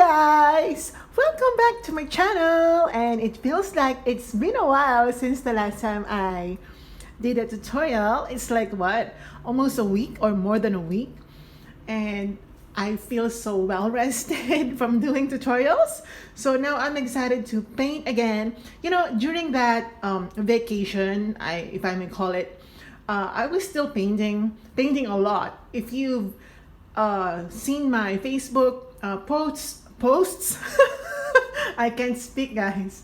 guys! Welcome back to my channel, and it feels like it's been a while since the last time I did a tutorial. It's like what? Almost a week or more than a week, and I feel so well rested from doing tutorials. So now I'm excited to paint again. You know, during that vacation, if I may call it, I was still painting a lot. If you've seen my Facebook posts I can't speak, guys.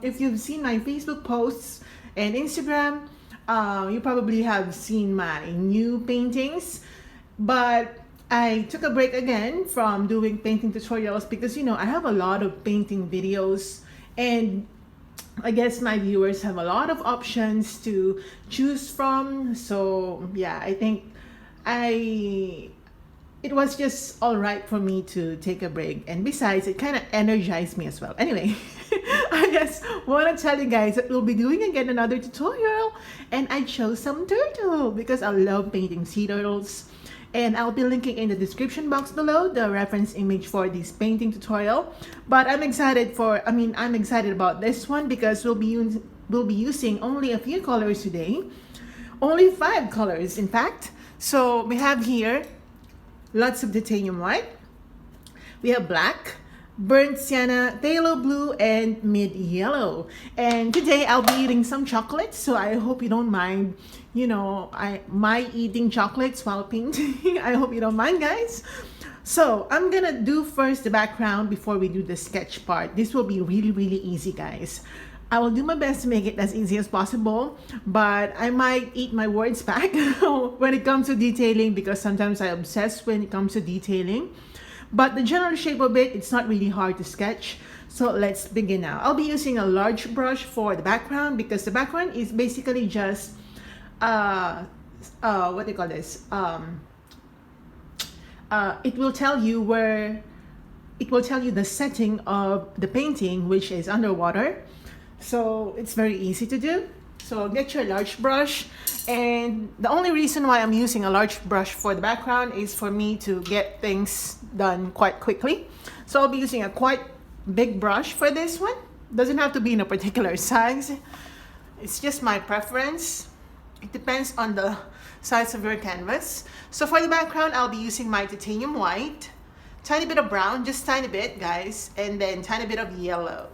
If you've seen my Facebook posts and Instagram, you probably have seen my new paintings. But I took a break again from doing painting tutorials because, you know, I have a lot of painting videos, and I guess my viewers have a lot of options to choose from. So yeah, I think it was just all right for me to take a break, and besides, it kind of energized me as well. Anyway, I just want to tell you guys that we'll be doing again another tutorial, and I chose some turtle because I love painting sea turtles. And I'll be linking in the description box below the reference image for this painting tutorial. But I'm excited about this one because we'll be using only a few colors today. Only 5 colors, in fact. So we have here lots of titanium white. We have black, burnt sienna, phthalo blue, and mid yellow. And today I'll be eating some chocolates, so I hope you don't mind, you know, my eating chocolates while painting. I hope you don't mind, guys. So I'm gonna do first the background before we do the sketch part. This will be really easy, guys. I will do my best to make it as easy as possible, but I might eat my words back when it comes to detailing, because sometimes I obsess when it comes to detailing. But the general shape of it, it's not really hard to sketch. So let's begin now. I'll be using a large brush for the background because the background is basically just what do you call this? It will tell you the setting of the painting, which is underwater. So it's very easy to do. So get your large brush, and the only reason why I'm using a large brush for the background is for me to get things done quite quickly. So I'll be using a quite big brush for this one. Doesn't have to be in a particular size. It's just my preference. It depends on the size of your canvas. So for the background, I'll be using my titanium white, tiny bit of brown, just tiny bit, guys, and then tiny bit of yellow.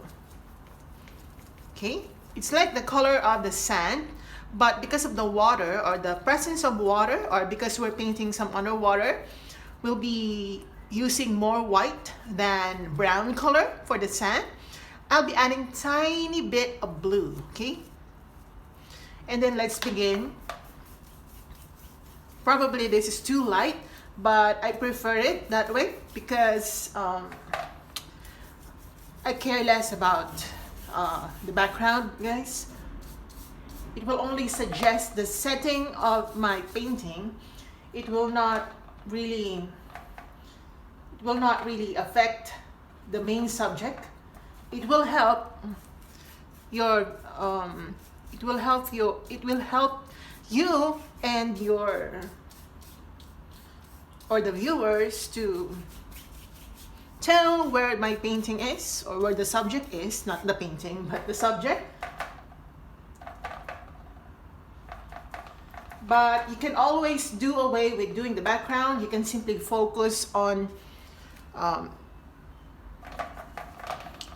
Okay, it's like the color of the sand, but because of the water or the presence of water, or because we're painting some underwater, we'll be using more white than brown color for the sand. I'll be adding tiny bit of blue, okay? And then let's begin. Probably this is too light, but I prefer it that way because I care less about the background, guys. It will only suggest the setting of my painting. It will not really affect the main subject. It will help your it will help you and the viewers to tell where my painting is, or where the subject is, not the painting, but the subject. But you can always do away with doing the background. You can simply focus on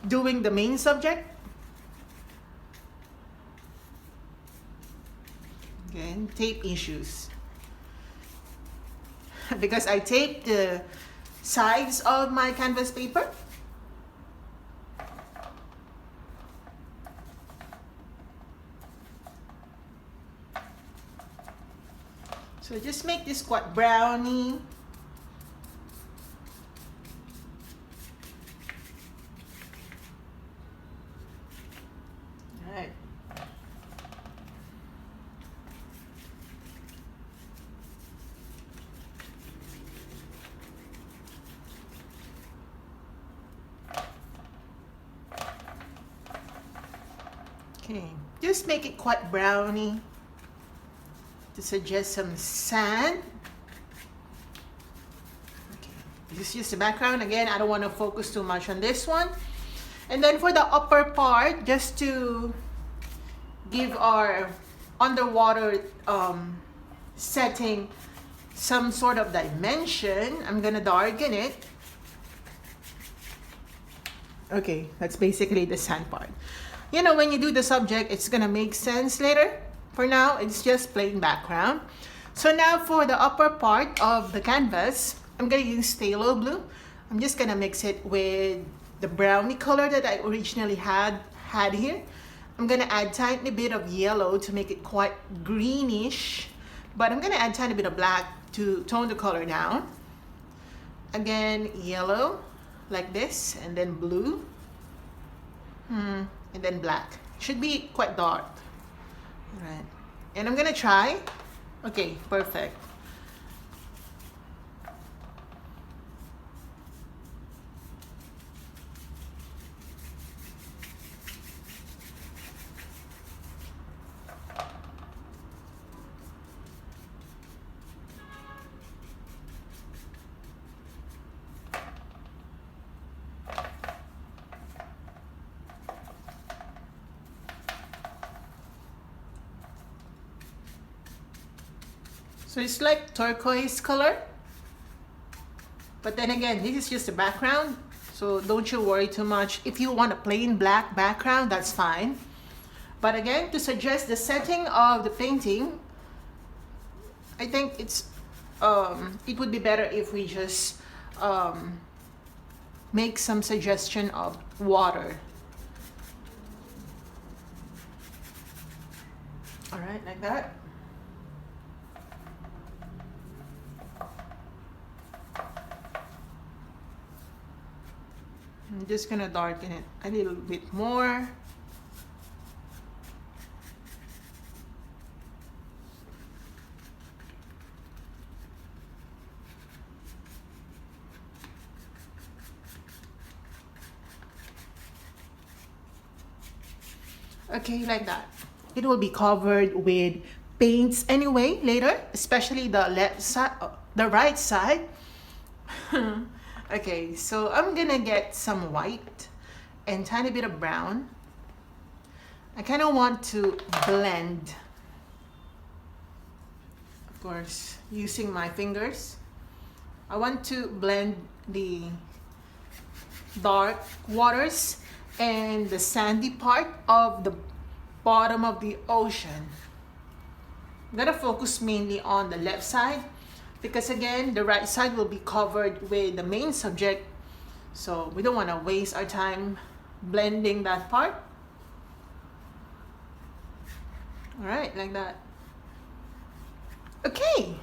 doing the main subject. Again, tape issues. Because I taped the sides of my canvas paper. So just make this quite browny. All right. Okay, just make it quite browny to suggest some sand. Okay, this is just the background. Again, I don't want to focus too much on this one. And then for the upper part, just to give our underwater setting some sort of dimension, I'm gonna darken it. Okay, that's basically the sand part. You know, when you do the subject, it's gonna make sense later. For now, it's just plain background. So now for the upper part of the canvas, I'm gonna use Phthalo Blue. I'm just gonna mix it with the brownie color that I originally had here. I'm gonna add tiny bit of yellow to make it quite greenish, but I'm gonna add tiny bit of black to tone the color down. Again, yellow like this, and then blue, and then black. Should be quite dark. All right, and I'm gonna try. Okay, perfect. So it's like turquoise color, but then again, this is just a background, so don't you worry too much. If you want a plain black background, that's fine. But again, to suggest the setting of the painting, I think it would be better if we just make some suggestion of water. All right, like that. I'm just gonna darken it a little bit more. Okay, like that. It will be covered with paints anyway later, especially the left side, the right side. Okay, so I'm gonna get some white and tiny bit of brown. I kind of want to blend, of course, using my fingers. I want to blend the dark waters and the sandy part of the bottom of the ocean. I'm gonna focus mainly on the left side, because again, the right side will be covered with the main subject, so we don't want to waste our time blending that part. All right, like that. Okay,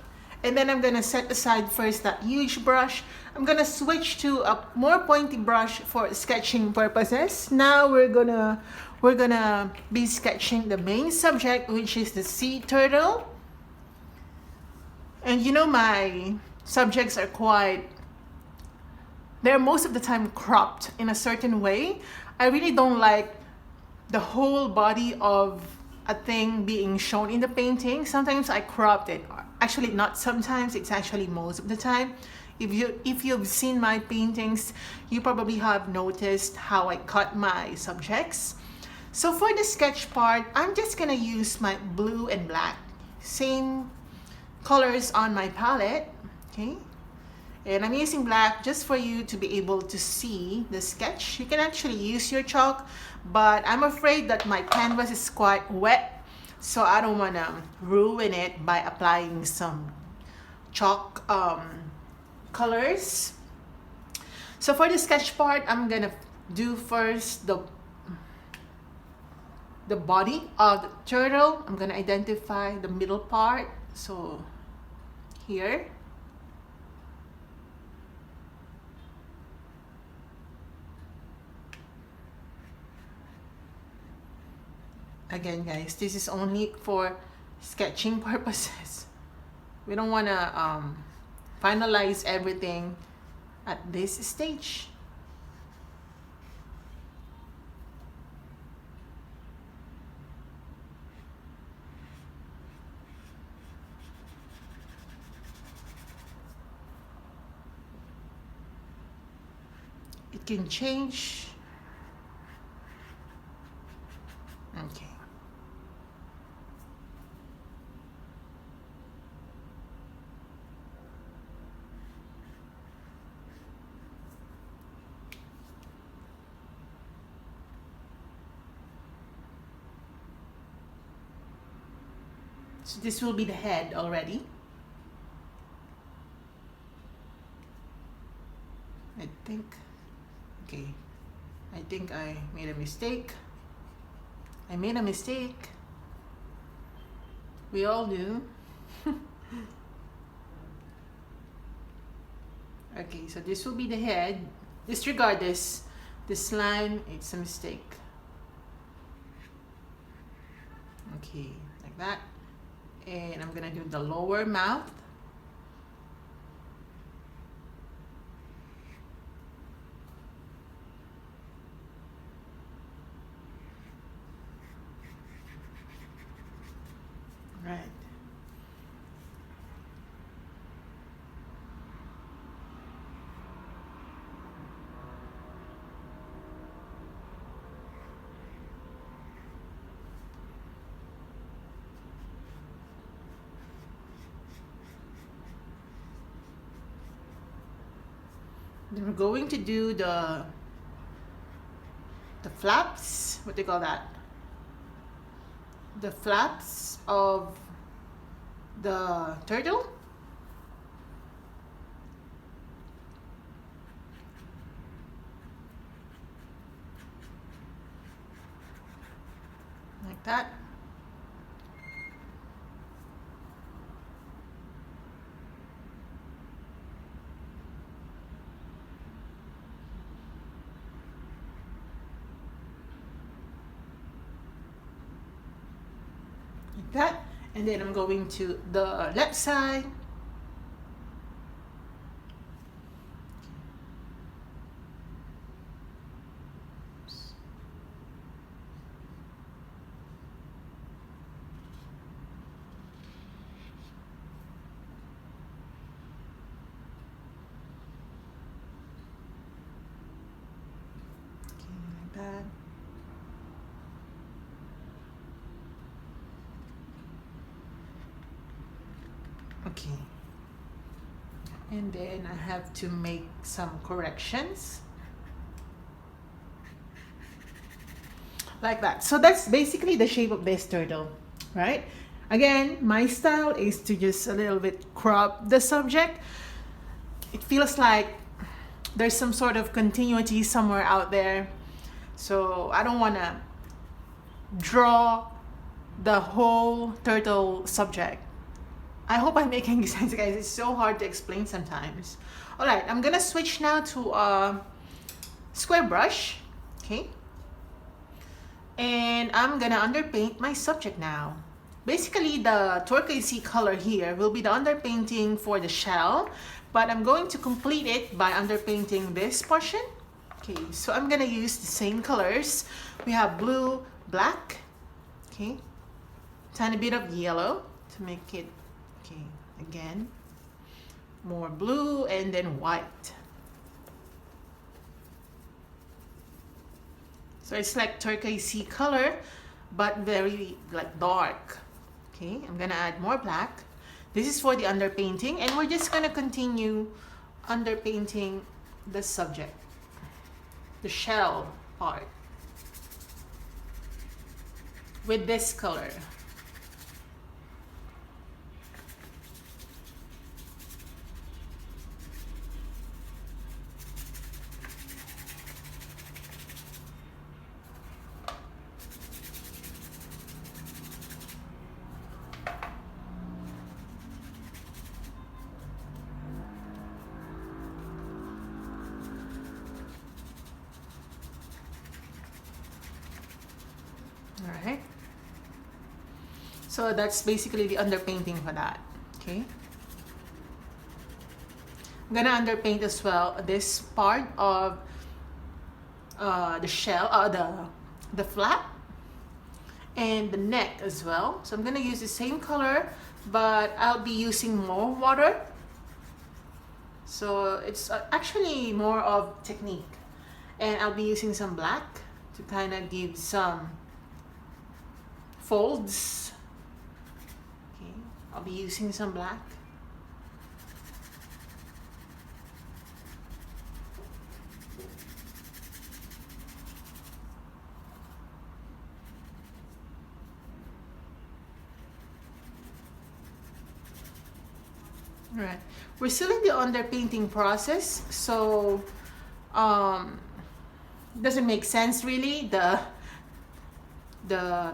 and then I'm gonna set aside first that huge brush. I'm gonna switch to a more pointy brush for sketching purposes. Now we're gonna be sketching the main subject, which is the sea turtle. And you know, my subjects are they're most of the time cropped in a certain way. I really don't like the whole body of a thing being shown in the painting. Sometimes I cropped it. Actually, not sometimes, it's actually most of the time. If you've seen my paintings, you probably have noticed how I cut my subjects. So for the sketch part, I'm just gonna use my blue and black, same colors on my palette, okay? And I'm using black just for you to be able to see the sketch. You can actually use your chalk, but I'm afraid that my canvas is quite wet, so I don't want to ruin it by applying some chalk colors. So for the sketch part, I'm gonna do first the body of the turtle. I'm gonna identify the middle part, so here. Again, guys, this is only for sketching purposes. We don't want to finalize everything at this stage. it can change. Okay. So this will be the head already. I think, okay, I think I made a mistake. I made a mistake. We all do. Okay, so this will be the head. Disregard this. This line, it's a mistake. Okay, like that. And I'm gonna do the lower mouth. Right. Then we're going to do the flaps. What do you call that? The flaps of the turtle. Like that. Like that. And then I'm going to the left side. Like that. Okay, and then I have to make some corrections like that. So that's basically the shape of this turtle, right? Again, my style is to just a little bit crop the subject. It feels like there's some sort of continuity somewhere out there, so I don't want to draw the whole turtle subject. I hope I'm making sense, guys. It's so hard to explain sometimes. All right, I'm gonna switch now to a square brush, okay? And I'm gonna underpaint my subject now. Basically, the turquoise color here will be the underpainting for the shell, but I'm going to complete it by underpainting this portion. Okay, so I'm gonna use the same colors. We have blue, black, okay? Tiny bit of yellow to make it. Okay, again, more blue and then white. So it's like turquoise color, but very like dark. Okay, I'm gonna add more black. This is for the underpainting, and we're just gonna continue underpainting the subject, the shell part, with this color. Alright, so that's basically the underpainting for that. Okay, I'm gonna underpaint as well this part of the shell, the flap, and the neck as well. So I'm gonna use the same color, but I'll be using more water. So it's actually more of technique. And I'll be using some black to kind of give some folds. Okay, I'll be using some black. All right, we're still in the underpainting process, so doesn't make sense really, the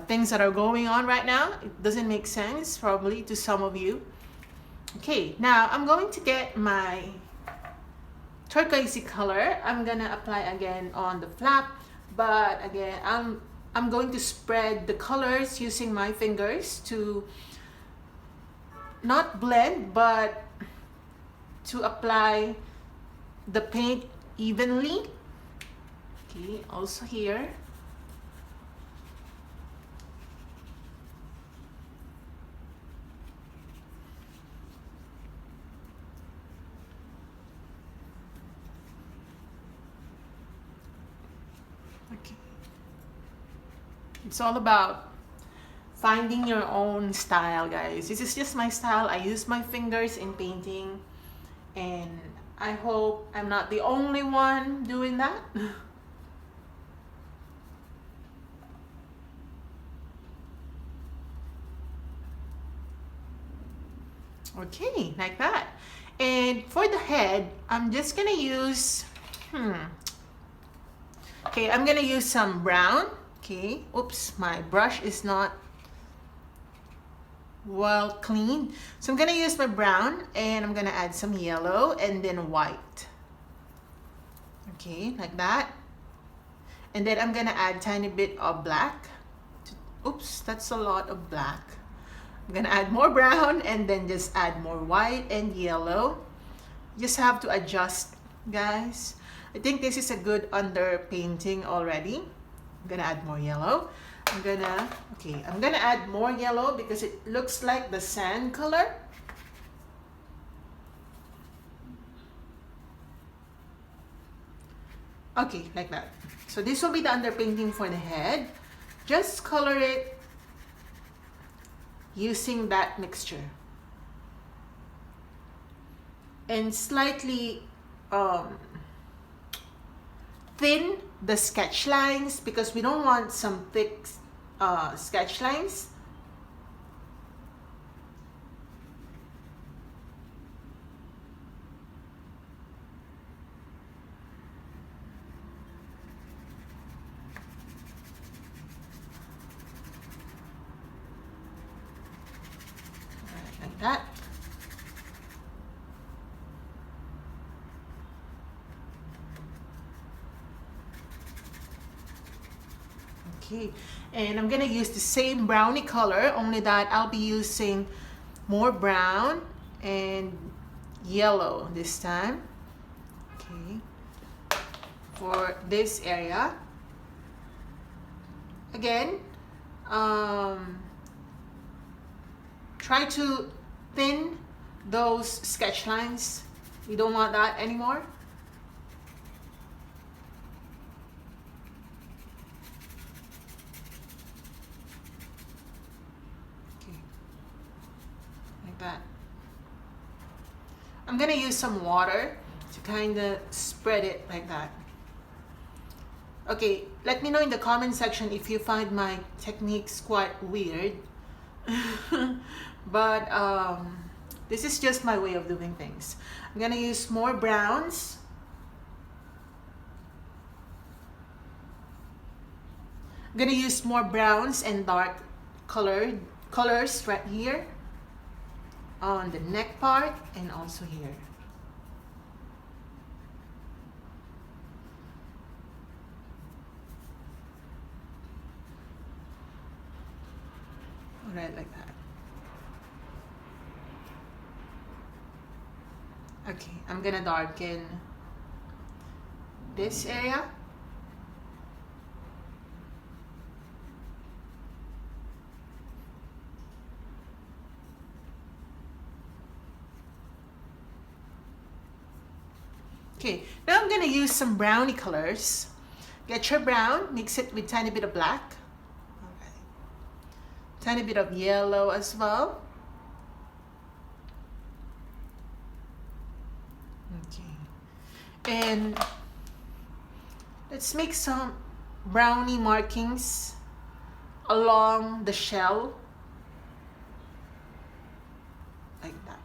things that are going on right now. It doesn't make sense probably to some of you. Okay, now I'm going to get my turquoisey color. I'm gonna apply again on the flap, but again I'm going to spread the colors using my fingers to not blend, but to apply the paint evenly. Okay, also here. Okay. It's all about finding your own style, guys. This is just my style. I use my fingers in painting, and I hope I'm not the only one doing that. Okay, like that. And for the head, I'm just gonna use, okay, I'm gonna use some brown. Okay, oops, my brush is not well cleaned. So I'm gonna use my brown, and I'm gonna add some yellow and then white. Okay, like that. And then I'm gonna add tiny bit of black. Oops, that's a lot of black. I'm gonna add more brown and then just add more white and yellow. Just have to adjust, guys. I think this is a good underpainting already. I'm gonna add more yellow. I'm gonna add more yellow because it looks like the sand color. Okay, like that. So this will be the underpainting for the head. Just color it using that mixture. And slightly thin the sketch lines because we don't want some thick sketch lines. Like that. Okay, and I'm gonna use the same brownie color, only that I'll be using more brown and yellow this time. Okay, for this area. Again, try to thin those sketch lines. We don't want that anymore. Okay, like that. I'm gonna use some water to kind of spread it like that. Okay, let me know in the comment section if you find my techniques quite weird. But this is just my way of doing things. I'm gonna use more browns. I'm gonna use more browns and dark colors right here on the neck part and also here. Right, like that. Okay, I'm gonna darken this area. Okay, now I'm gonna use some brownie colors Get your brown, mix it with tiny bit of black. Okay. Tiny bit of yellow as well. Okay. And let's make some brownie markings along the shell. Like that.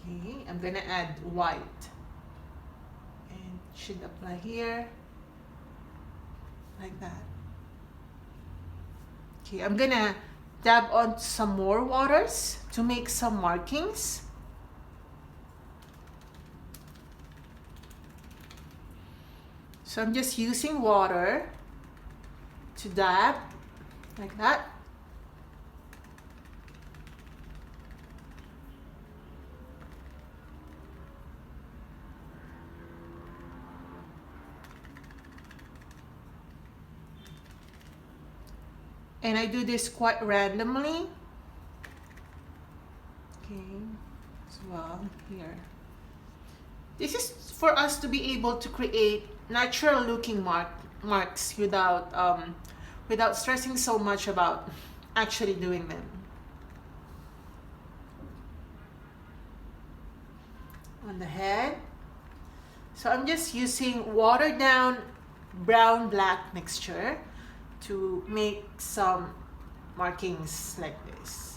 Okay, I'm gonna add white. And it should apply here. Like that. Okay, I'm gonna dab on some more waters to make some markings. So I'm just using water to dab like that. And I do this quite randomly. Okay, as well here. This is for us to be able to create natural looking marks without stressing so much about actually doing them. On the head. So I'm just using watered down brown black mixture to make some markings like this.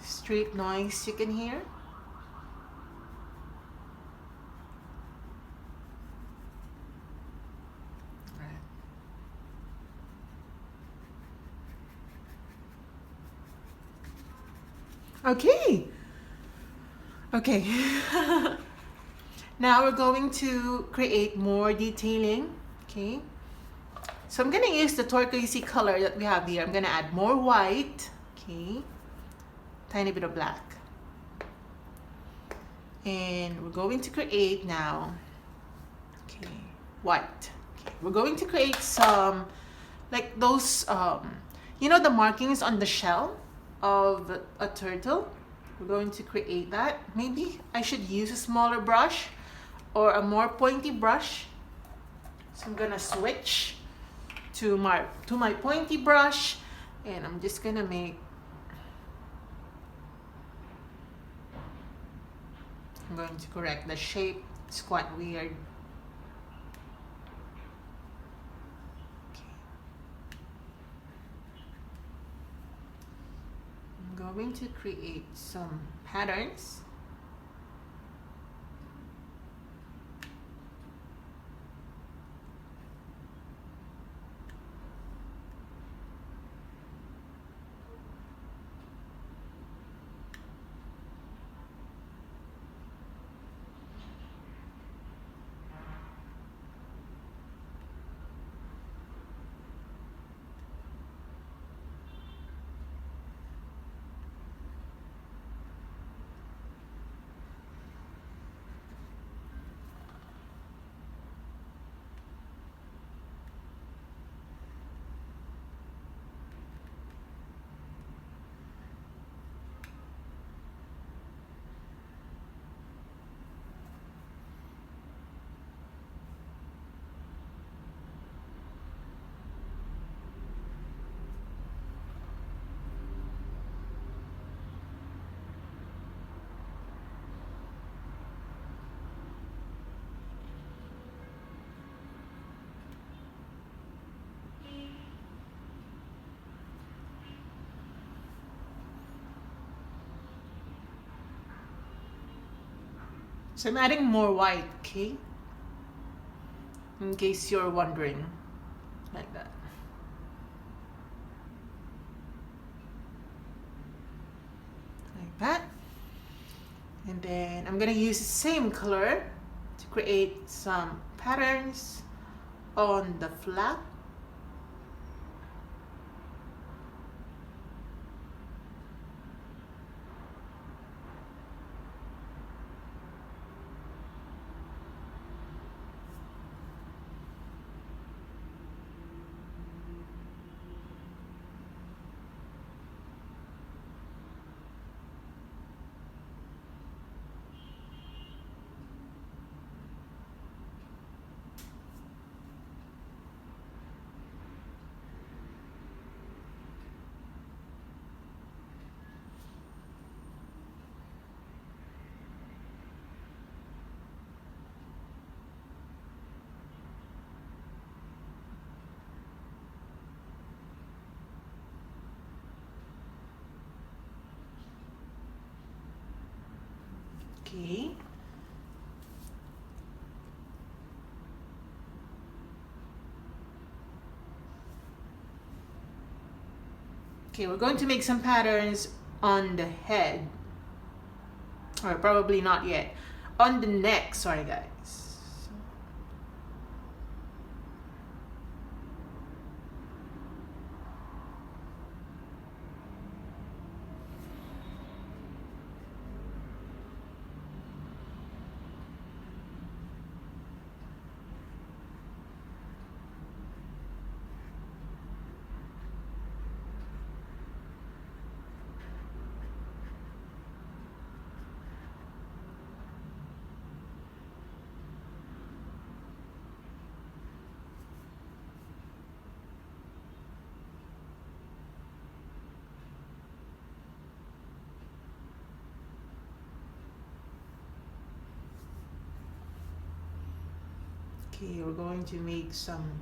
Street noise you can hear. Okay. Okay. Now we're going to create more detailing. Okay. So I'm going to use the turquoisey color that we have here. I'm going to add more white. Okay. Tiny bit of black. And we're going to create now, okay, white. Okay. We're going to create some, like those, you know, the markings on the shell of a turtle. We're going to create that. Maybe I should use a smaller brush or a more pointy brush. So I'm gonna switch to my pointy brush, and I'm just gonna make, I'm going to correct the shape. It's quite weird. Okay. I'm going to create some patterns. So I'm adding more white, okay? In case you're wondering, like that. Like that. And then I'm gonna use the same color to create some patterns on the flap. Okay. Okay, we're going to make some patterns on the head. Or probably not yet. On the neck, sorry guys. Okay, we're going to make some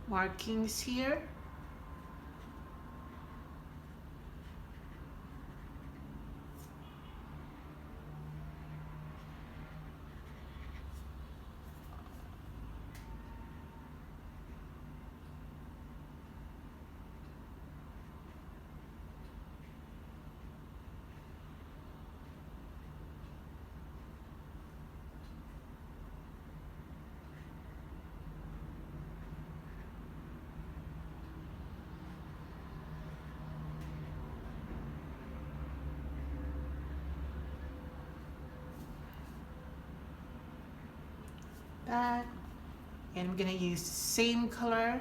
markings here. That. And I'm gonna use the same color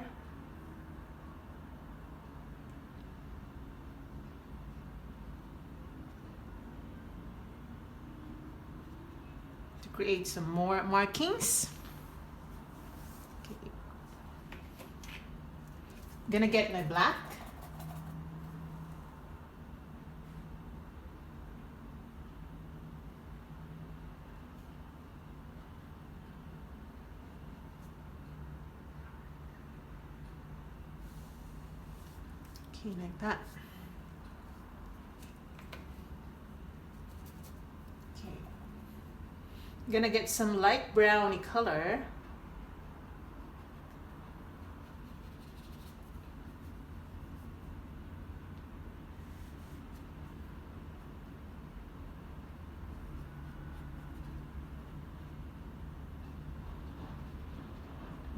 to create some more markings. Okay. I'm gonna get my black. Okay, like that. Okay. I'm gonna get some light browny color.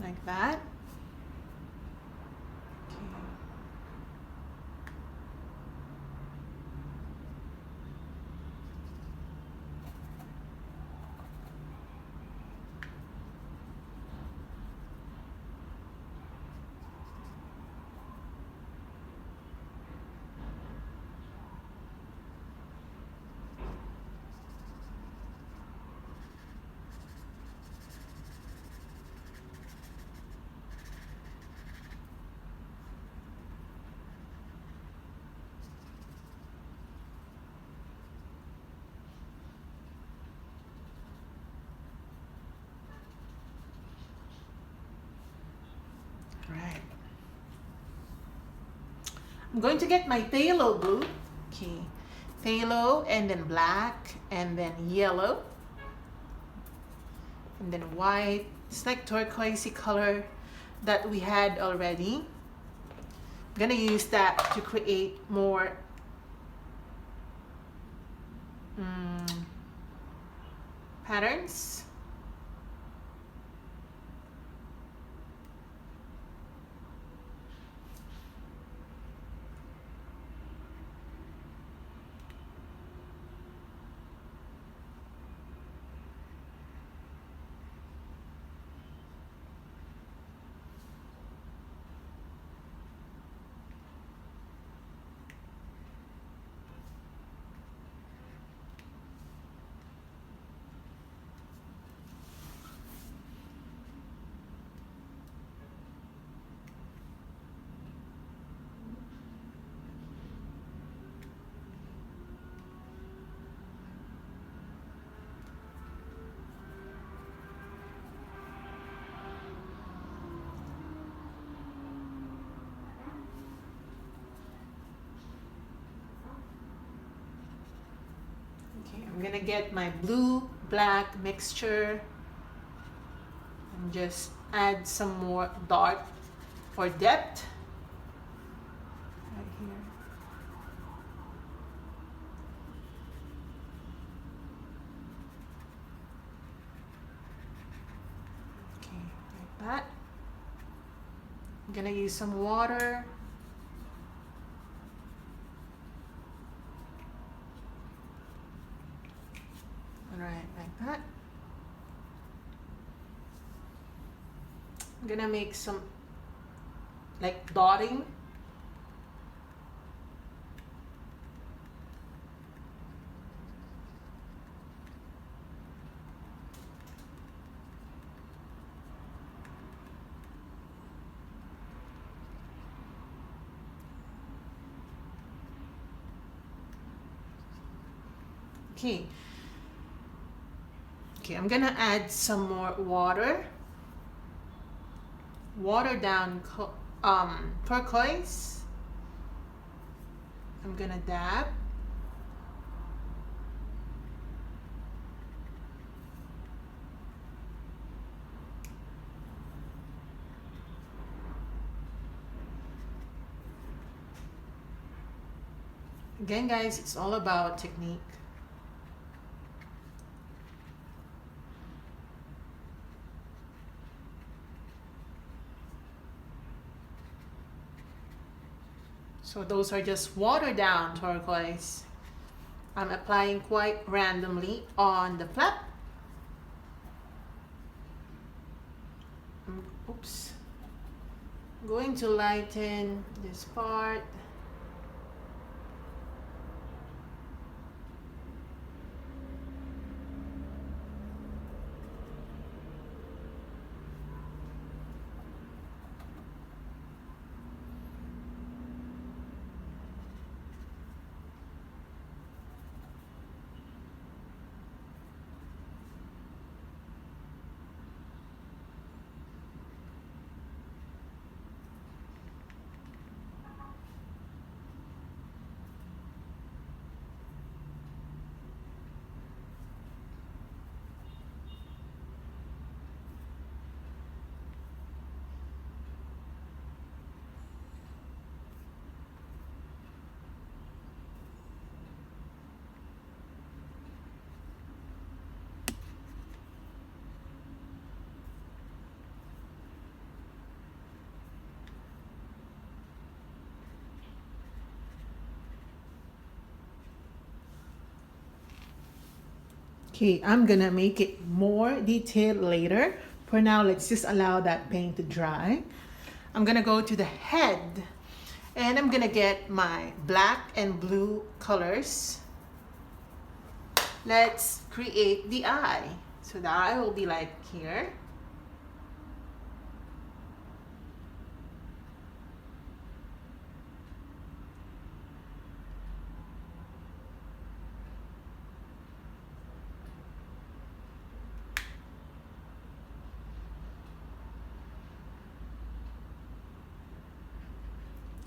Like that. Right. I'm going to get my phthalo blue. Okay. Phthalo and then black and then yellow. And then white. It's like turquoisey color that we had already. I'm gonna use that to create more patterns. I'm gonna get my blue black mixture and just add some more dark or depth right here. Okay, like that. I'm gonna use some water. Alright, like that. I'm gonna make some like dotting. Okay. Okay, I'm gonna add some more water. Water down turquoise. I'm gonna dab. Again, guys, it's all about technique. So those are just watered down turquoise. I'm applying quite randomly on the flap. Oops. I'm going to lighten this part. Okay, I'm gonna make it more detailed later. For now, let's just allow that paint to dry. I'm gonna go to the head and I'm gonna get my black and blue colors. Let's create the eye. So the eye will be like here.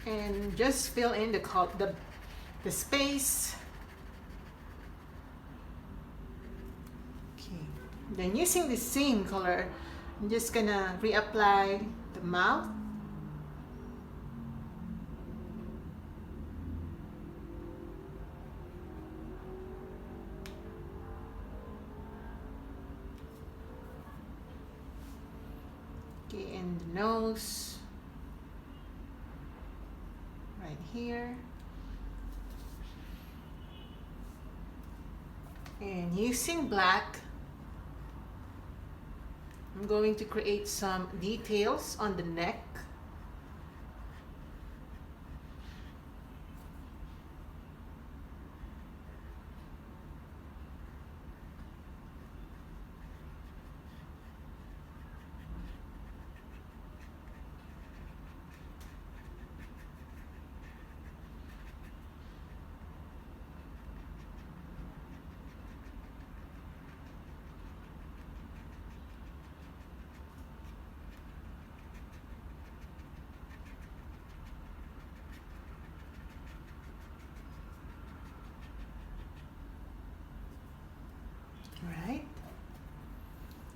And just fill in the space. Okay. Then using the same color, I'm just gonna reapply the mouth. Okay, and the nose. Right here. And using black, I'm going to create some details on the neck.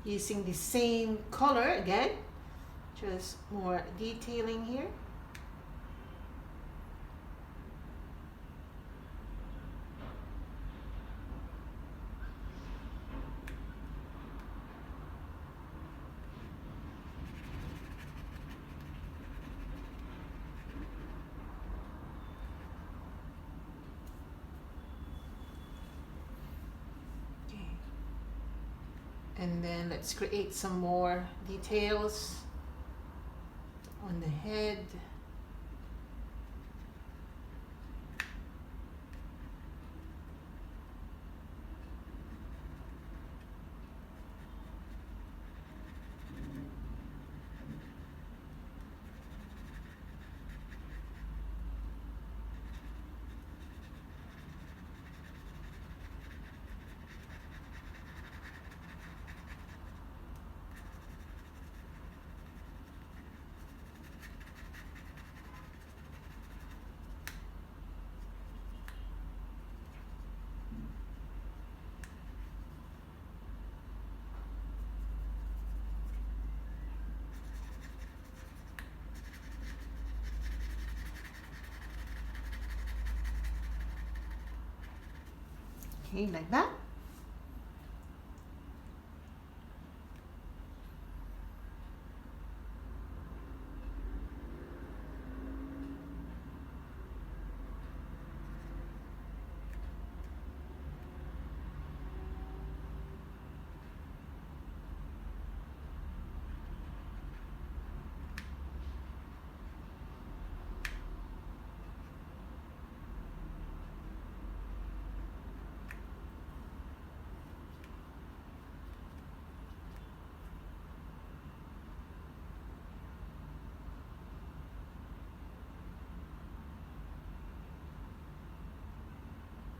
using the same color again, just more detailing here. And then let's create some more details on the head. Okay, like that.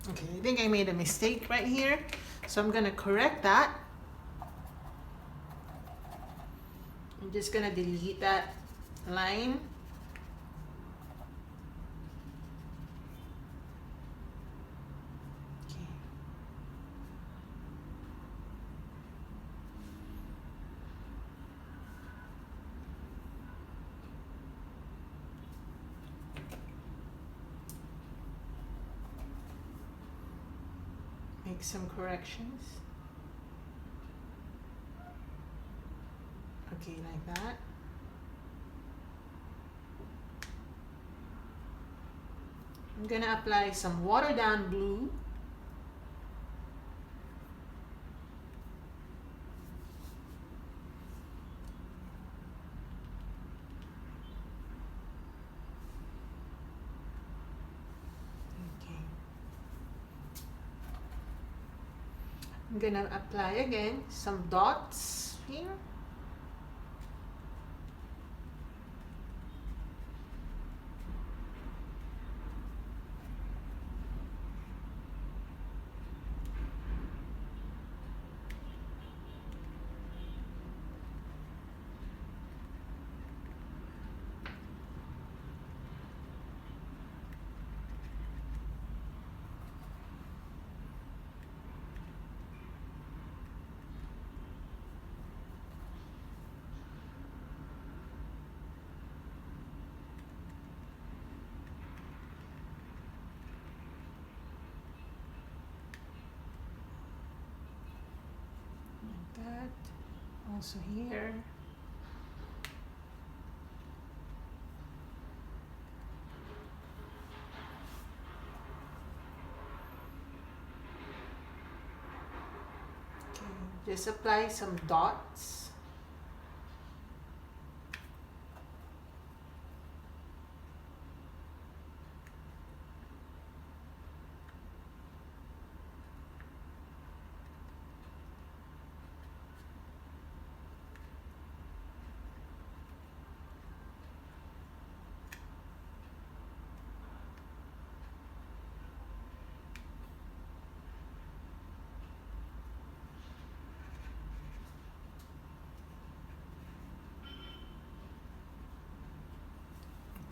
Okay, I think I made a mistake right here, so I'm gonna correct that. I'm just gonna delete that line. Okay. Make some corrections. Okay, like that. I'm gonna apply some watered down blue. Okay. I'm gonna apply again some dots here. That also here. Okay, just apply some dots.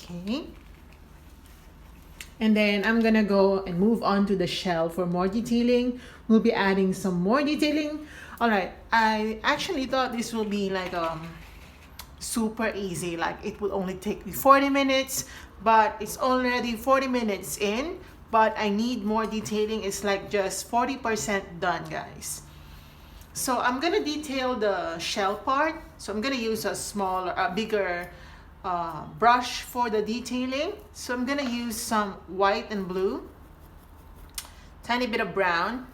Okay, And then I'm gonna go and move on to the shell for more detailing. We'll be adding some more detailing. All right, I actually thought this will be like super easy, like it will only take me 40 minutes, but it's already 40 minutes in, but I need more detailing. It's like just 40% done, guys. So I'm gonna detail the shell part. So I'm gonna use a bigger brush for the detailing. So I'm gonna use some white and blue, tiny bit of brown,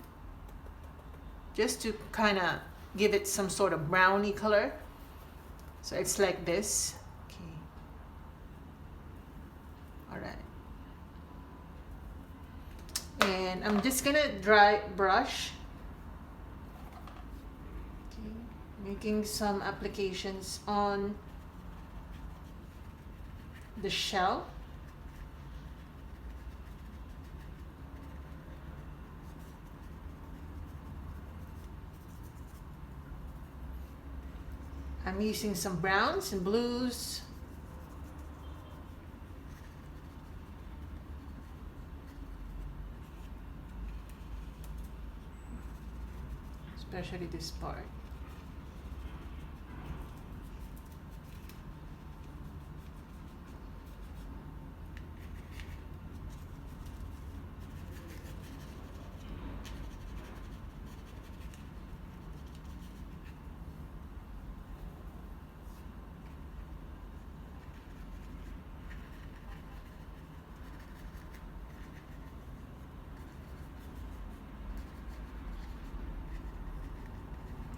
just to kind of give it some sort of browny color. So it's like this. Okay. All right. And I'm just gonna dry brush. Okay. Making some applications on the shell. I'm using some browns and blues. Especially this part.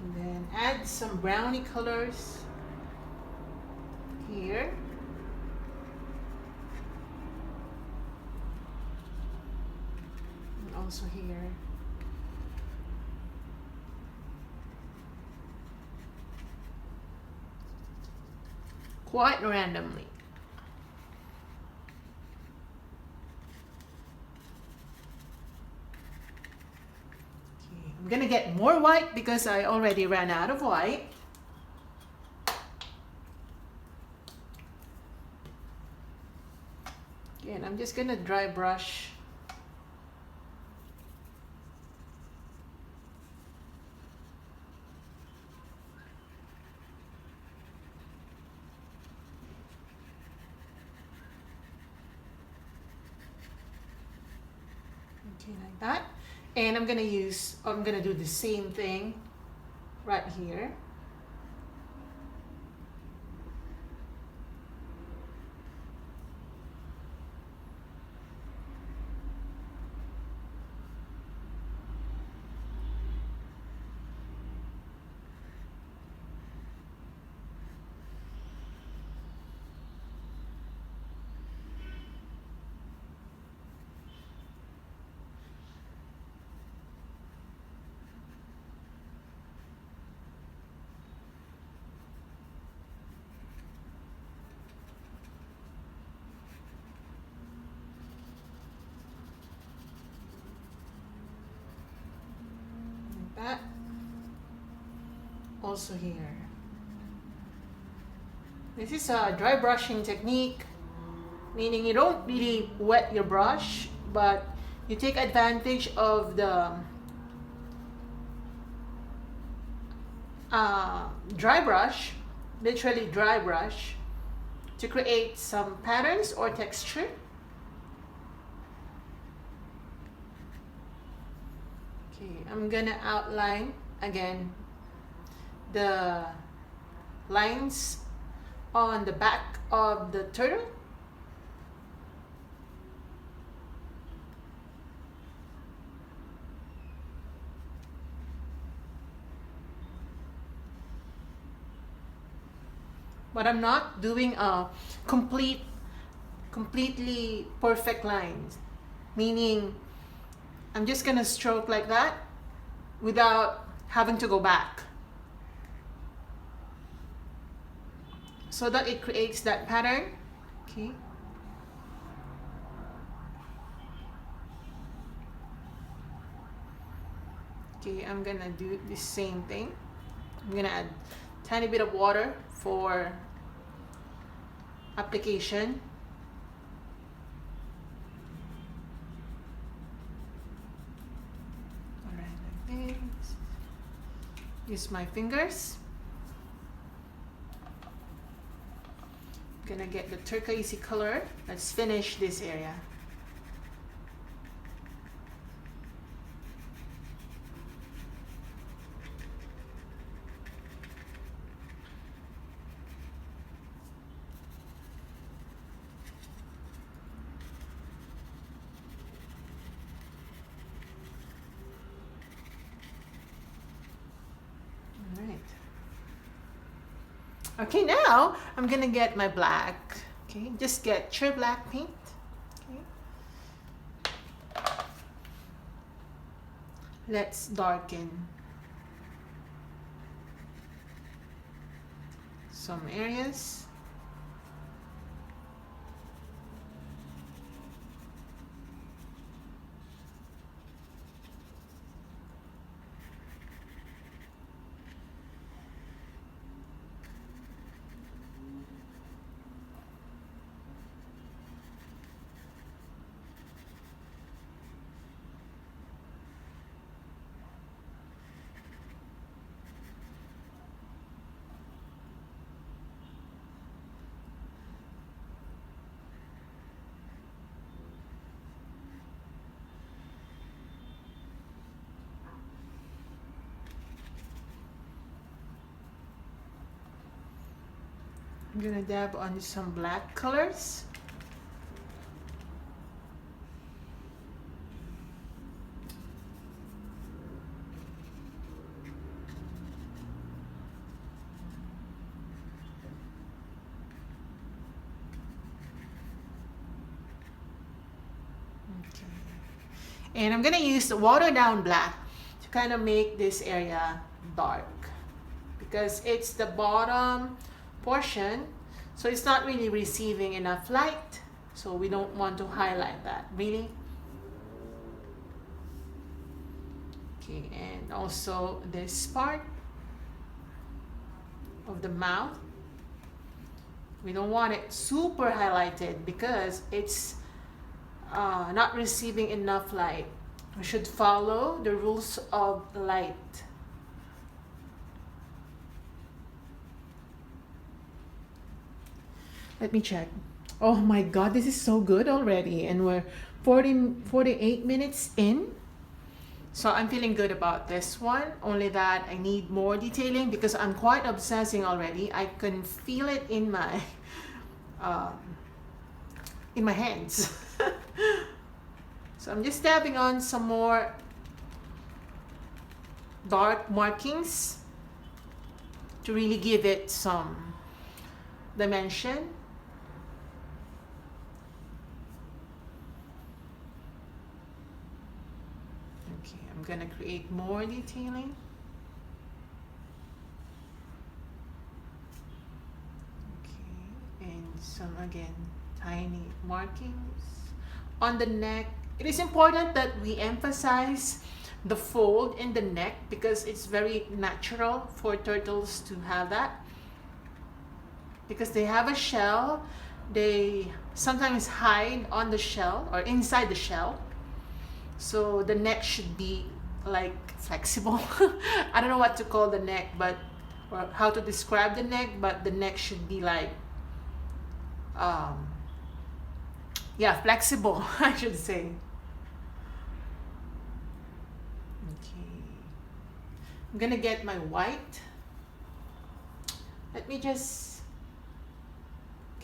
And then add some brownie colors here. And also here. Quite randomly. I'm gonna get more white because I already ran out of white. Again, I'm just gonna dry brush. Okay, like that. And I'm gonna do the same thing right here. That also here. This is a dry brushing technique, meaning you don't really wet your brush, but you take advantage of the dry brush, literally dry brush, to create some patterns or texture. Okay, I'm gonna outline again the lines on the back of the turtle. But I'm not doing a completely perfect lines, meaning I'm just gonna stroke like that without having to go back, so that it creates that pattern. Okay. Okay, I'm gonna do the same thing. I'm gonna add a tiny bit of water for application. Use my fingers. I'm gonna get the turquoisey color. Let's finish this area. Okay, now I'm gonna get my black. Okay, just get your black paint. Okay. Let's darken some areas. I'm gonna dab on some black colors. Okay. And I'm gonna use the watered down black to kind of make this area dark because it's the bottom portion, so it's not really receiving enough light, so we don't want to highlight that really. Okay, and also this part of the mouth, we don't want it super highlighted because it's not receiving enough light. We should follow the rules of light. Let me check. Oh my god, this is so good already, and we're 48 minutes in. So I'm feeling good about this one, only that I need more detailing because I'm quite obsessing already. I can feel it in my hands. So I'm just dabbing on some more dark markings to really give it some dimension. Okay, I'm gonna create more detailing. Okay, and some again tiny markings on the neck. It is important that we emphasize the fold in the neck because it's very natural for turtles to have that. Because they have a shell, they sometimes hide on the shell or inside the shell. So the neck should be like flexible. I don't know what to call the neck, but or how to describe the neck, but the neck should be like yeah, flexible, I should say. Okay. I'm gonna get my white. Let me just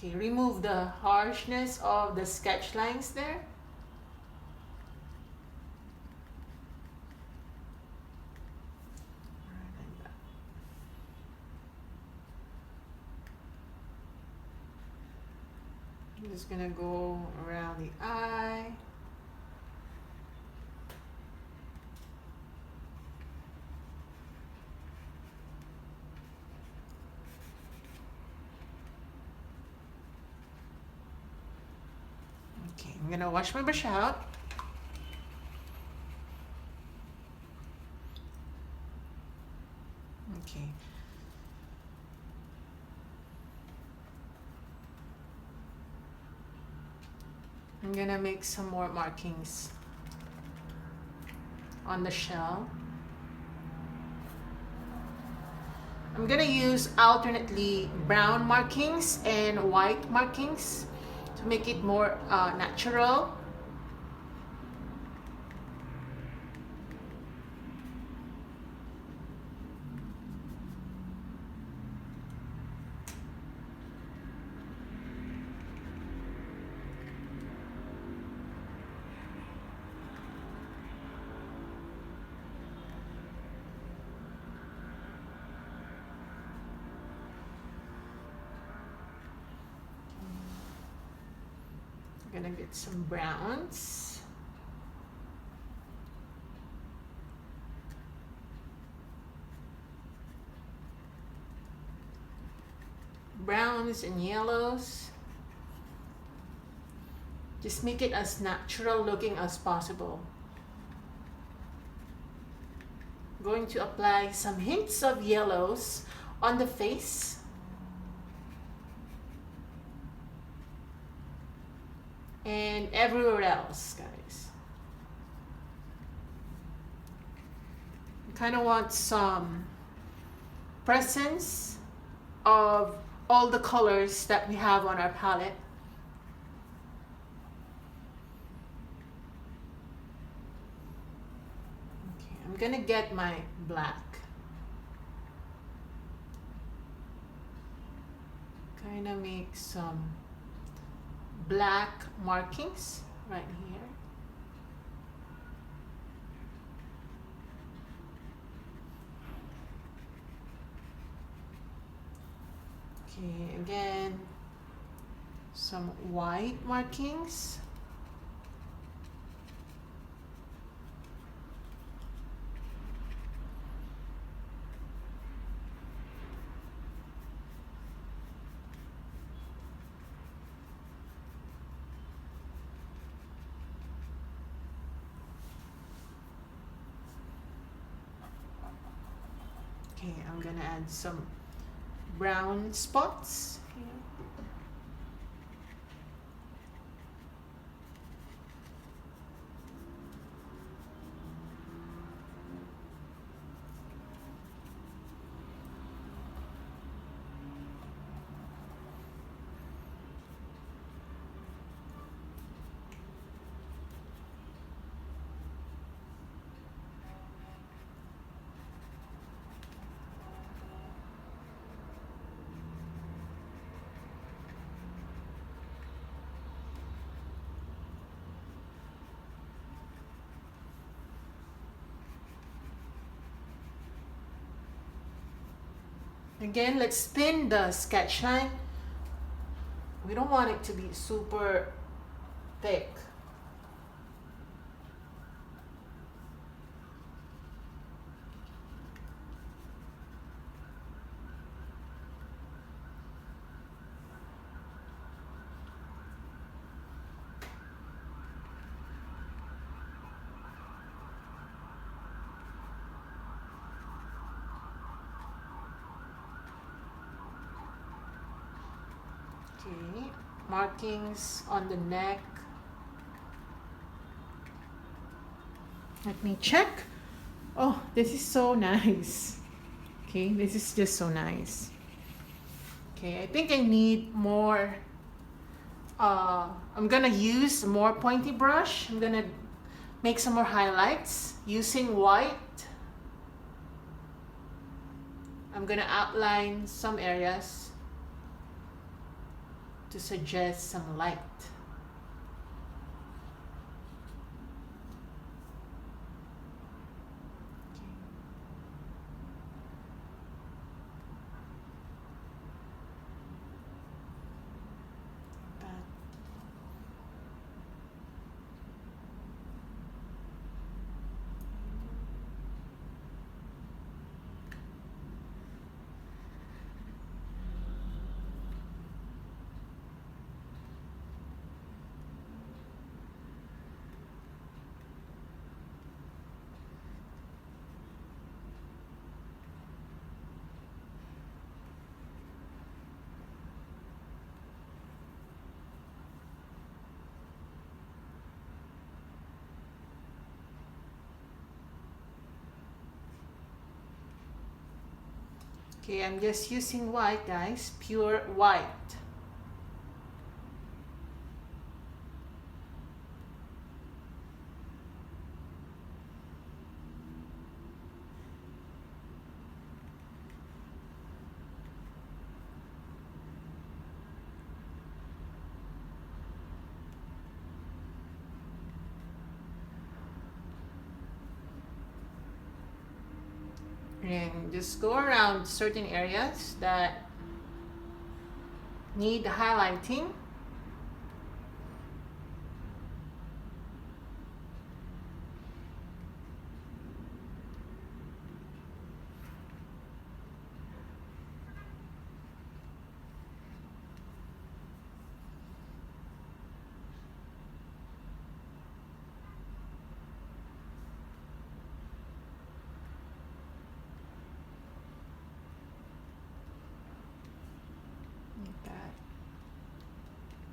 remove the harshness of the sketch lines there. I'm just gonna go around the eye. Okay, I'm gonna wash my brush out. Okay. I'm gonna make some more markings on the shell. I'm gonna use alternately brown markings and white markings to make it more natural. I'm gonna get some browns. Browns and yellows. Just make it as natural looking as possible. Going to apply some hints of yellows on the face. And everywhere else, guys. I kind of want some presence of all the colors that we have on our palette. Okay, I'm gonna get my black. Kind of make some black markings right here. Okay, again, some white markings. Okay, I'm gonna add some brown spots here. Again, let's thin the sketch line. We don't want it to be super thick. Okay, markings on the neck. Let me check. Oh, this is so nice. Okay, this is just so nice. Okay, I think I need more. I'm gonna use more pointy brush. I'm gonna make some more highlights using white. I'm gonna outline some areas to suggest some light. Okay, I'm just using white, guys, pure white. And just go around certain areas that need highlighting. Like that.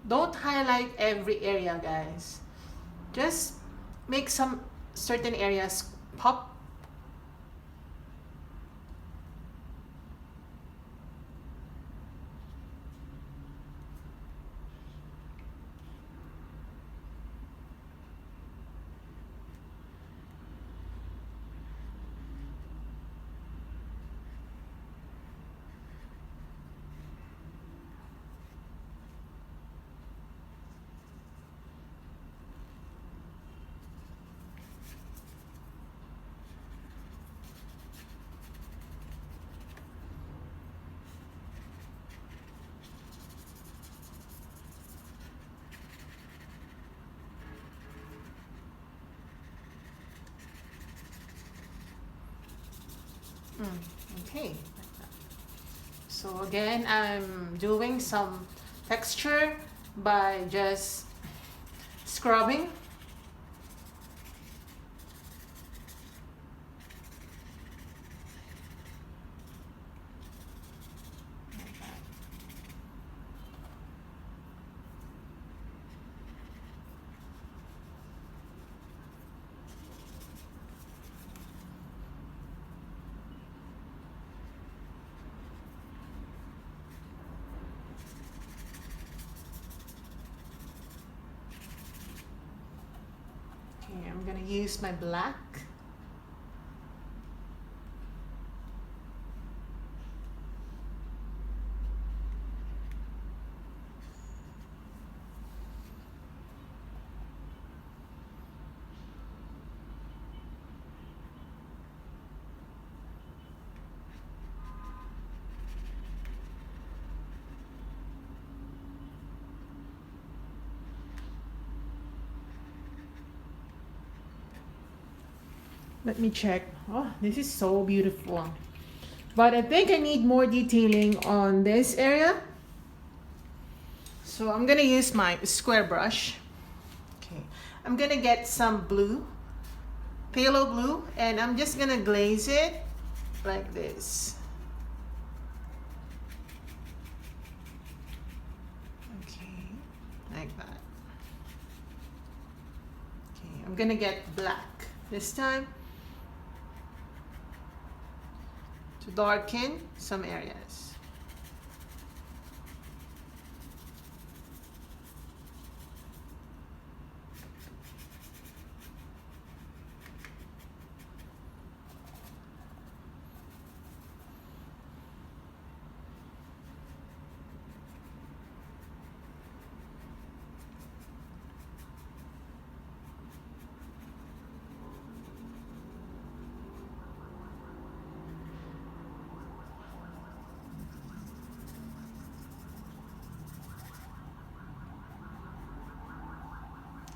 Don't highlight every area, guys. Just make some certain areas pop. Okay. So again, I'm doing some texture by just scrubbing. Okay, I'm gonna use my black. Let me check. Oh, this is so beautiful. But I think I need more detailing on this area. So I'm gonna use my square brush. Okay, I'm gonna get some blue, phthalo blue, and I'm just gonna glaze it like this. Okay, like that. Okay, I'm gonna get black this time to darken some areas.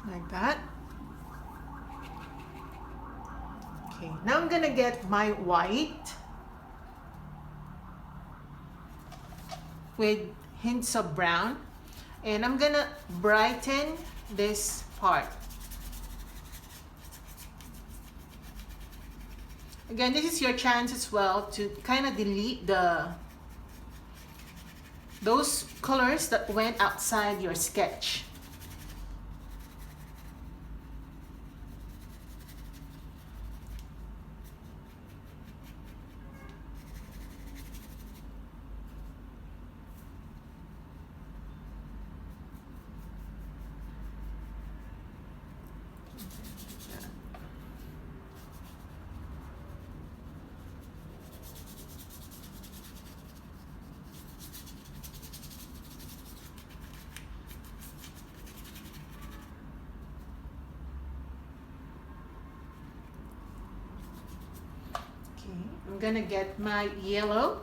Like that. Okay, now I'm gonna get my white with hints of brown, and I'm gonna brighten this part. Again, this is your chance as well to kind of delete those colors that went outside your sketch. I'm gonna get my yellow,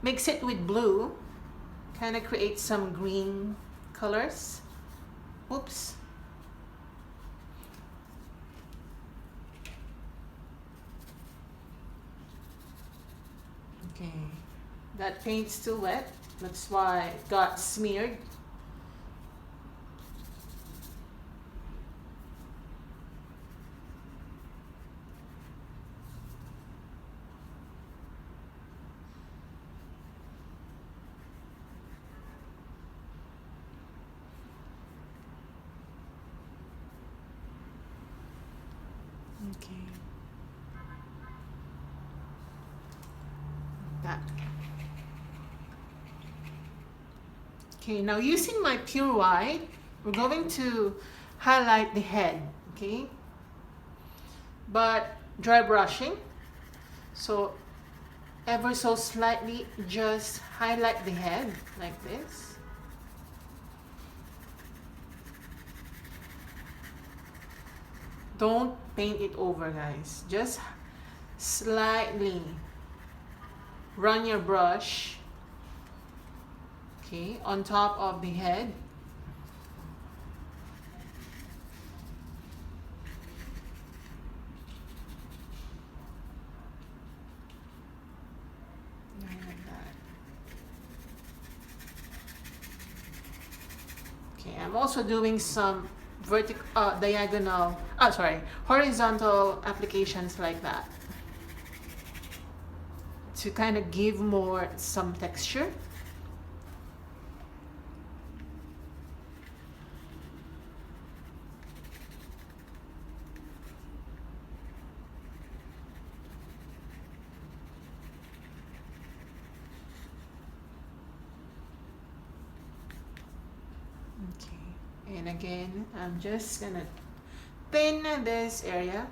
mix it with blue, kind of create some green colors. Oops. Okay, that paint's still wet. That's why it got smeared. Okay. That. Okay, now using my pure white, we're going to highlight the head, okay? But dry brushing, so ever so slightly just highlight the head like this. Don't paint it over, guys. Just slightly run your brush, okay, on top of the head. Like that. Okay, I'm also doing some horizontal applications like that to kind of give more some texture. Okay, and again, I'm just gonna thin this area.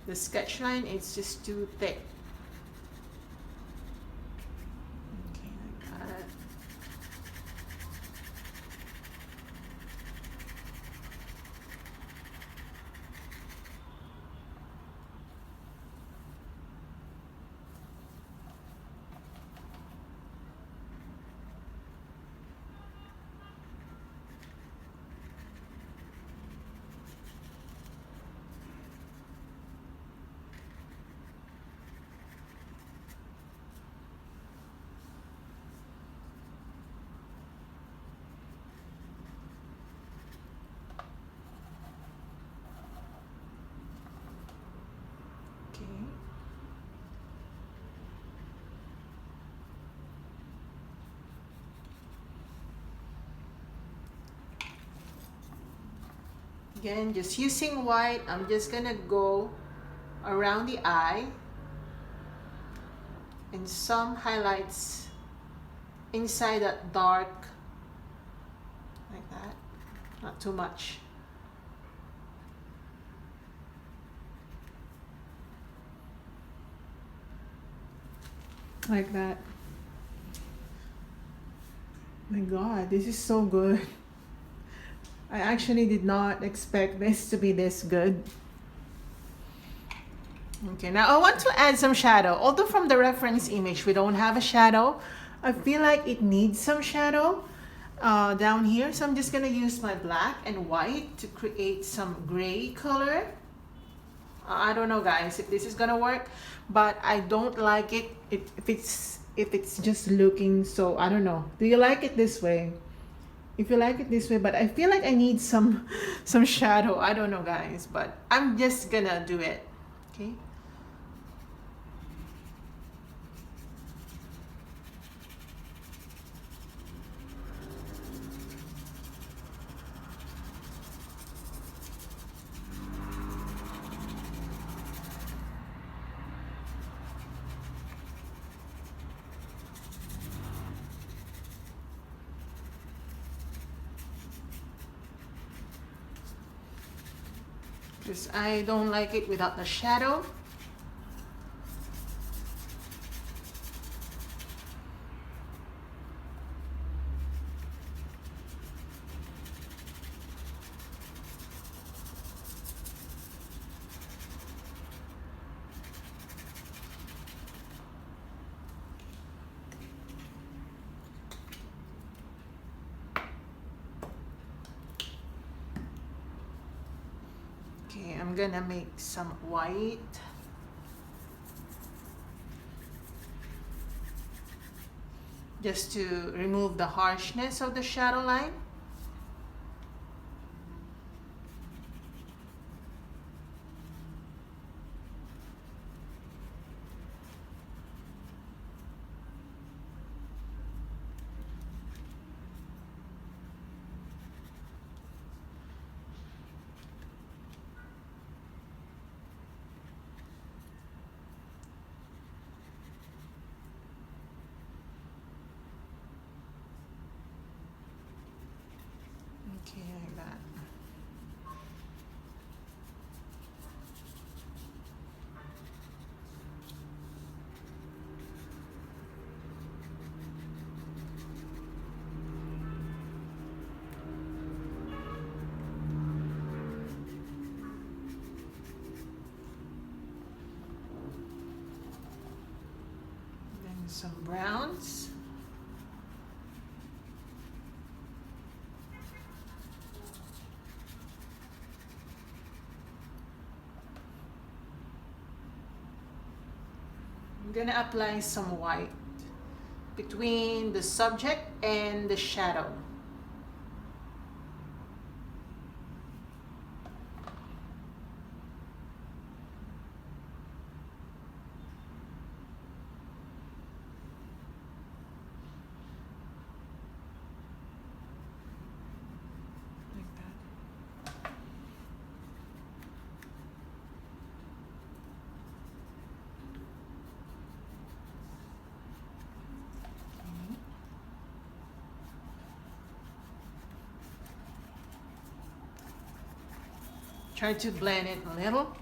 The sketch line is just too thick. Okay, like that. Again, just using white, I'm just gonna go around the eye and some highlights inside that dark, like that, not too much. Like that. My God, this is so good. I actually did not expect this to be this good. Okay, now I want to add some shadow. Although from the reference image we don't have a shadow, I feel like it needs some shadow down here. So I'm just gonna use my black and white to create some gray color. I don't know, guys, if this is gonna work, but I don't like it if it's just looking so, I don't know. Do you like it this way? If you like it this way, but I feel like I need some shadow. I don't know, guys, but I'm just gonna do it. Okay. Because I don't like it without the shadow. Okay, I'm gonna make some white. Just to remove the harshness of the shadow line. Okay, like that. Then some browns. I'm gonna apply some white between the subject and the shadow. Like that. Try to blend it a little.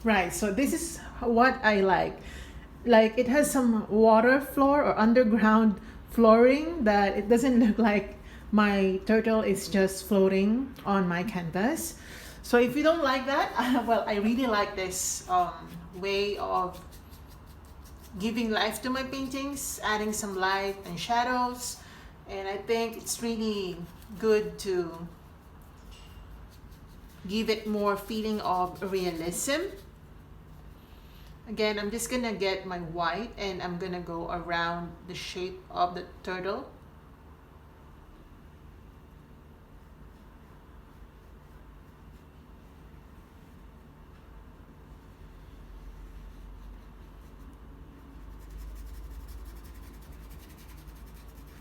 Right, so this is what I like. Like it has some water floor or underground flooring that it doesn't look like my turtle is just floating on my canvas. So if you don't like that, well, I really like this way of giving life to my paintings, adding some light and shadows. And I think it's really good to give it more feeling of realism. Again, I'm just gonna get my white and I'm gonna go around the shape of the turtle.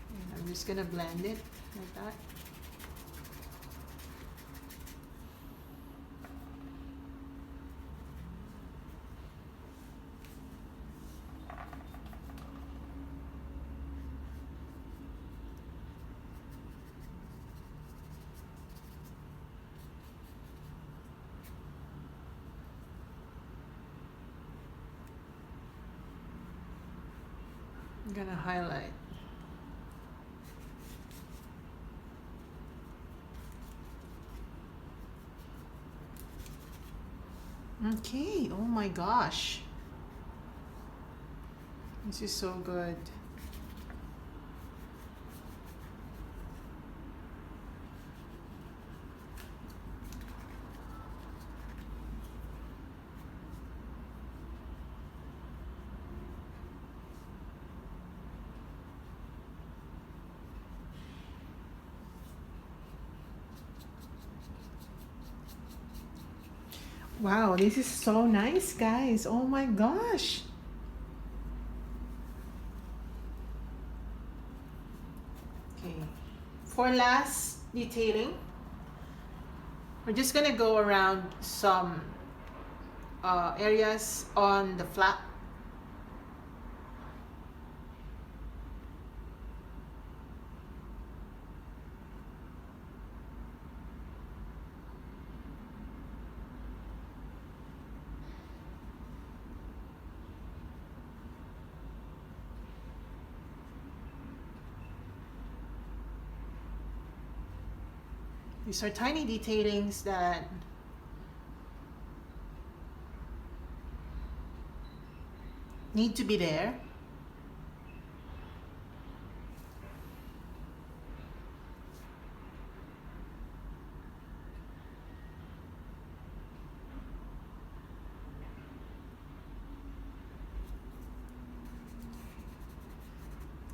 And I'm just gonna blend it like that. I'm gonna highlight. Okay, oh my gosh. This is so good. Wow, this is so nice, guys. Oh my gosh. Okay, for last detailing, we're just gonna go around some areas on the flap. These are tiny detailings that need to be there.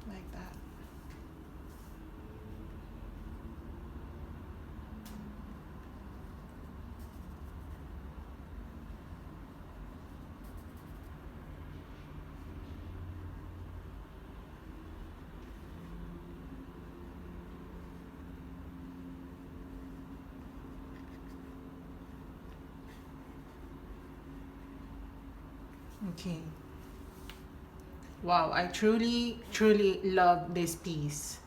Like that. Okay. Wow, I truly love this piece.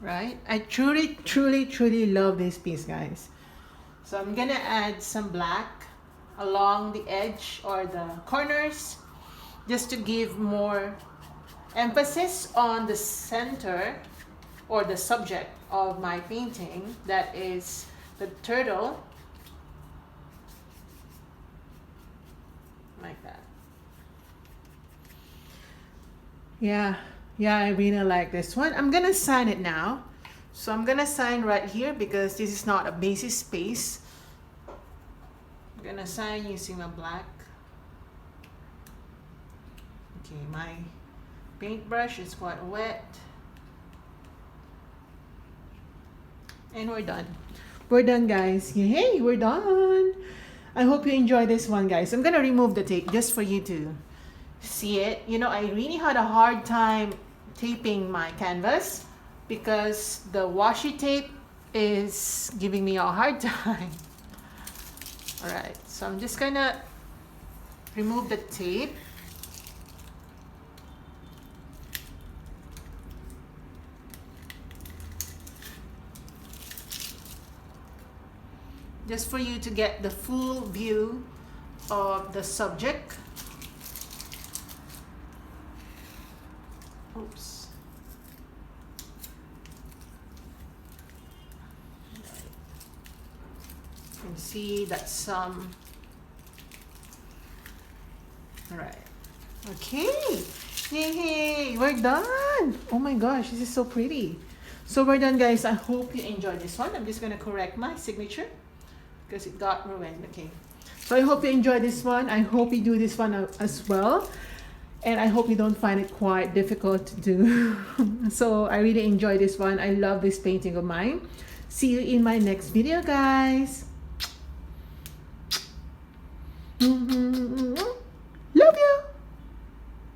Right? I truly love this piece, guys. So I'm gonna add some black along the edge or the corners just to give more emphasis on the center or the subject of my painting, that is the turtle. Like that. Yeah, I really like this one. I'm gonna sign it now. So I'm gonna sign right here because this is not a basic space. I'm gonna sign using my black. Okay, my paintbrush is quite wet. And we're done. We're done, guys. Hey, we're done. I hope you enjoy this one, guys. I'm gonna remove the tape just for you to see it. You know, I really had a hard time taping my canvas because the washi tape is giving me a hard time. All right, so I'm just gonna remove the tape. Just for you to get the full view of the subject. Oops. You can see that some. All right. Okay. Yay! We're done. Oh my gosh, this is so pretty. So we're done, guys. I hope you enjoyed this one. I'm just gonna correct my signature because it got ruined. Okay. So I hope you enjoyed this one. I hope you do this one as well. And I hope you don't find it quite difficult to do. So I really enjoy this one. I love this painting of mine. See you in my next video, guys.